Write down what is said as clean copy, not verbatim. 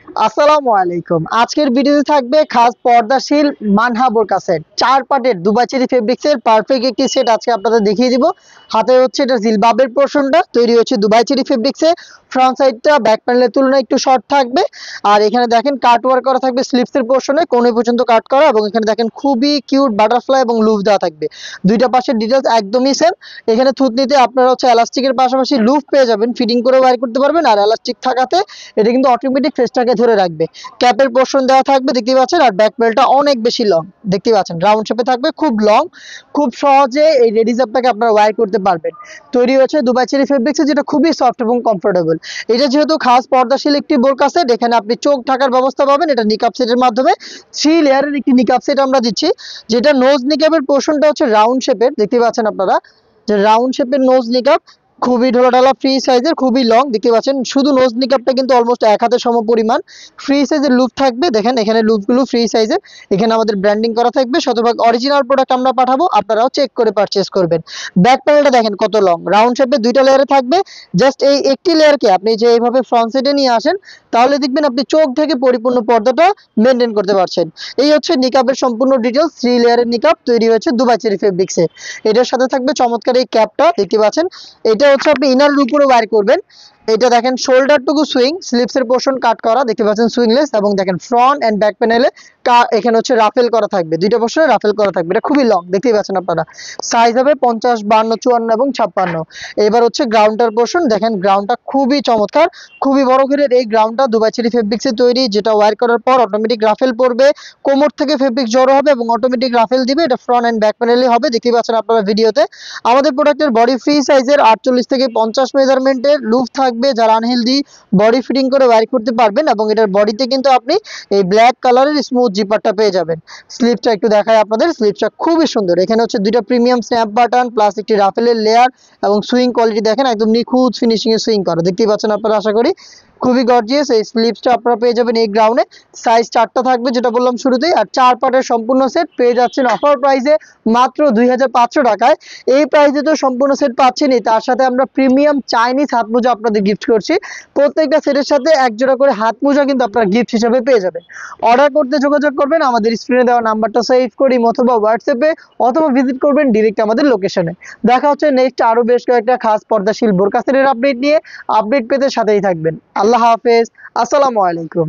আসসালামু আলাইকুম। আজকের ভিডিওতে থাকবে খাস পর্দাশীল মানহা বোরকা সেট, 4 পার্টের দুবাই চেরি ফেব্রিক্সের পারফেক্ট একটি সেট আজকে আপনাদের দেখিয়ে দিব। হাতে হচ্ছে এটা জিলবাবের পোর্শনটা তৈরি হচ্ছে দুবাই চেরি ফেব্রিক্সে। ফ্রন্ট সাইডটা ব্যাক প্যানেলের তুলনায় একটু শর্ট থাকবে, আর এখানে দেখেন কাট ওয়ার্ক করা থাকবে স্লিপসের পোর্শনে, কোণে পর্যন্ত কাট করা, এবং এখানে দেখেন খুবই কিউট বাটারফ্লাই এবং লুফ দেওয়া থাকবে। দুইটা পাশের ডিটেলস একদমই সেম। এখানে থুতনিতে আপনারা হচ্ছে এলাস্টিকের পাশাপাশি লুফ পেয়ে যাবেন, ফিটিং করে ওয়্যার করতে পারবেন। আর এলাস্টিক থাকাতে এটা কিন্তু অটোমেটিক ফেসটাকে ধরে রাখবে। ক্যাপের পোর্শন দেওয়া থাকবে দেখতে পাচ্ছেন, আর ব্যাক প্যানেলটা অনেক বেশি লং দেখতে পাচ্ছেন, রাউন্ড শেপে থাকবে, খুব লং। খুব সহজে এই রেডি জাপটাকে আপনারা ওয়্যার করতে পারবেন। তৈরি হচ্ছে দুবাই চেরি ফেব্রিক্সে, যেটা খুবই সফট এবং কমফোর্টেবল। এটা যেহেতু খাস পর্দাশীল একটি বোরকা সেট, এখানে আপনি চোখ ঢাকার ব্যবস্থা পাবেন। এটা নিকাব সেটের মাধ্যমে 3 লেয়ারের একটি নিকাব সেট আমরা দিচ্ছি, যেটা নোজ নিকাবের পোর্শনটা হচ্ছে রাউন্ড শেপের দেখতে পাচ্ছেন আপনারা, যে রাউন্ড শেপের নোজ নিকাব, খুবই ঢোলাঢালা ফ্রি সাইজের, খুবই লং দেখতে পাচ্ছেন। শুধু নোজ নিকাবটা কিন্তু অলমোস্ট 1 হাতের সম পরিমাণ। ফ্রি সাইজের লুপ থাকবে, দেখেন এখানে লুপগুলো ফ্রি সাইজের। এখানে আমাদের ব্র্যান্ডিং করা থাকবে, শতভাগ অরিজিনাল প্রোডাক্ট আমরা পাঠাবো, আপনারাও চেক করে পারচেজ করবেন। ব্যাক প্যানেলটা দেখেন কত লং, রাউন্ড শেপে 2টা লেয়ারে থাকবে। জাস্ট এই একটি লেয়ারকে আপনি যে এইভাবে ফ্রন্ট সাইডে নিয়ে আসেন, তাহলে দেখবেন আপনি চোখ থেকে পরিপূর্ণ পর্দাটা মেনটেন করতে পারছেন। এই হচ্ছে নিকাবের সম্পূর্ণ ডিটেলস। 3 লেয়ারের নিকাব তৈরি হয়েছে দুবাই চেরি ফেব্রিক্সে। এটার সাথে থাকবে চমৎকার এই ক্যাপটা দেখতে পাচ্ছেন। এটা হচ্ছে আপনি ইনারের উপরে ওয়্যার করবেন। এটা দেখেন শোল্ডারটুকু সুইং, স্লিপসের পোর্শন কাট করা দেখতে পাচ্ছেন সুইংলেস, এবং দেখেন ফ্রন্ট এন্ড ব্যাক প্যানেলে এখানে হচ্ছে রাফেল করা থাকবে, দুইটা পোর্শনে রাফেল করা থাকবে। এটা খুবই লং দেখতেই পাচ্ছেন আপনারা। সাইজ হবে 50, 52, 54 এবং 56। এবার হচ্ছে গ্রাউন্ডটার পোর্শন, দেখেন গ্রাউন্ডটা খুবই চমৎকার, খুবই বড় ঘেরের এই গ্রাউন্ডটা দুবাই চেরি ফেব্রিক্সে তৈরি, যেটা ওয়্যার করার পর অটোমেটিক রাফেল পড়বে, কোমর থেকে ফেব্রিক জড়ো হবে এবং অটোমেটিক রাফেল দিবে। এটা ফ্রন্ট এন্ড ব্যাক প্যানেলে হবে দেখতেই পাচ্ছেন আপনারা ভিডিওতে। আমাদের প্রোডাক্টের বডি ফ্রি সাইজের 48 থেকে 50 মেজারমেন্টের লুপ থাকবে, যারা আনহেলদি বডি ফিটিং করে ওয়্যার করতে পারবেন। এবং এটার বডিতে কিন্তু আপনি এই ব্ল্যাক কালারের স্মুথ জিপারটা পেয়ে যাবেন। স্লিপটা একটু দেখায় আপনাদের, স্লিপটা খুবই সুন্দর। এখানে হচ্ছে 2টা প্রিমিয়াম স্ন্যাপ বাটন প্লাস একটি রাফেলের লেয়ার, এবং সুইং কোয়ালিটি দেখেন একদম নিখুঁত ফিনিশিং এ সুইং করা দেখতেই পাচ্ছেন আপনারা, আশা করি খুবই গর্জিয়াস। এই স্লিপসটা আপনারা পেয়ে যাবেন এই গ্রাউন্ডে। সাইজ 4টা থাকবে যেটা বললাম শুরুতেই, আর 4 পার্টের সম্পূর্ণ সেট পেয়ে যাচ্ছেন অফার প্রাইসে মাত্র 2500 টাকায়। এই প্রাইসে তো সম্পূর্ণ সেট পাচ্ছেনই, তার সাথে আমরা প্রিমিয়াম চাইনিজ হাত মোজা আপনাদের গিফট করছি। প্রত্যেকটা সেটের সাথে 1 জোড়া করে হাত মোজা কিন্তু আপনারা গিফট হিসেবে পেয়ে যাবেন। অর্ডার করতে যোগাযোগ করবেন আমাদের স্ক্রিনে দেওয়া নাম্বারটা সেভ করি, অথবা হোয়াটসঅ্যাপে, অথবা ভিজিট করবেন ডিরেক্ট আমাদের লোকেশনে। দেখা হচ্ছে নেক্সট আরো বেশ কয়েকটা খাস পর্দাশীল বোরকা সেটের আপডেট নিয়ে। আপডেট পেতে সাথেই থাকবেন। আল্লাহ হাফেজ, আসসালামু আলাইকুম।